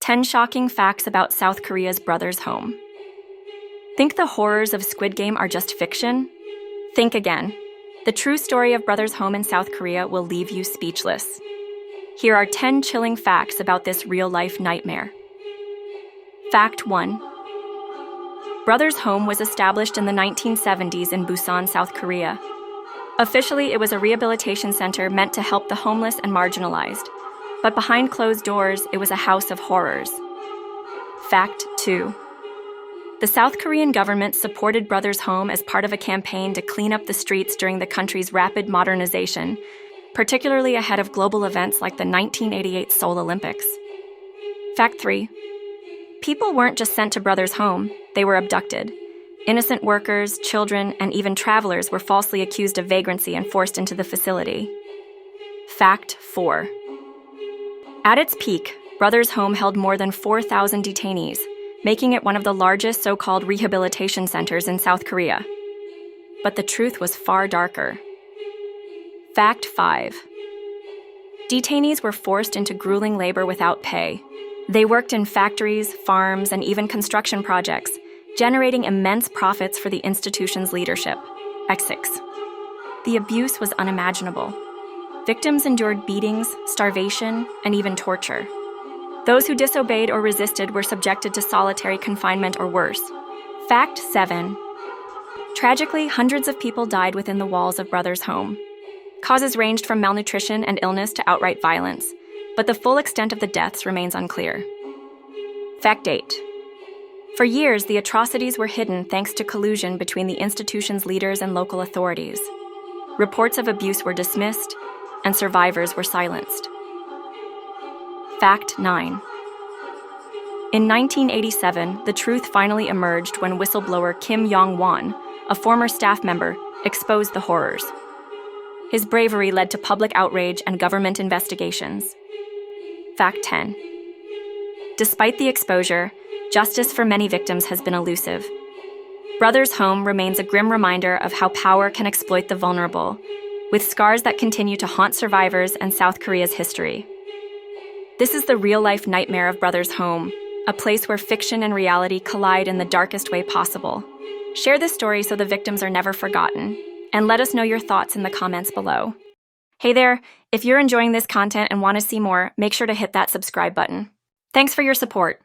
10 shocking facts about South Korea's brothers' home. Think the horrors of Squid Game are just fiction? Think again. The true story of brothers' home in South Korea will leave you speechless. Here are 10 chilling facts about this real-life nightmare. Fact 1. Brothers' Home was established in the 1970s in Busan, South Korea. Officially, it was a rehabilitation center meant to help the homeless and marginalized. But behind closed doors, it was a house of horrors. Fact 2. The South Korean government supported Brothers' Home as part of a campaign to clean up the streets during the country's rapid modernization, particularly ahead of global events like the 1988 Seoul Olympics. Fact 3. People weren't just sent to Brothers' Home, they were abducted. Innocent workers, children, and even travelers were falsely accused of vagrancy and forced into the facility. Fact 4. At its peak, Brothers' Home held more than 4,000 detainees, making it one of the largest so-called rehabilitation centers in South Korea. But the truth was far darker. Fact 5. Detainees were forced into grueling labor without pay. They worked in factories, farms, and even construction projects, generating immense profits for the institution's leadership. Fact 6. The abuse was unimaginable. Victims endured beatings, starvation, and even torture. Those who disobeyed or resisted were subjected to solitary confinement or worse. Fact 7. Tragically, hundreds of people died within the walls of Brothers' Home. Causes ranged from malnutrition and illness to outright violence, but the full extent of the deaths remains unclear. Fact 8. For years, the atrocities were hidden thanks to collusion between the institution's leaders and local authorities. Reports of abuse were dismissed, and survivors were silenced. Fact 9. In 1987, the truth finally emerged when whistleblower Kim Yong-won, a former staff member, exposed the horrors. His bravery led to public outrage and government investigations. Fact 10. Despite the exposure, justice for many victims has been elusive. Brothers' Home remains a grim reminder of how power can exploit the vulnerable, with scars that continue to haunt survivors and South Korea's history. This is the real-life nightmare of Brothers' Home, a place where fiction and reality collide in the darkest way possible. Share this story so the victims are never forgotten, and let us know your thoughts in the comments below. Hey there, if you're enjoying this content and want to see more, make sure to hit that subscribe button. Thanks for your support.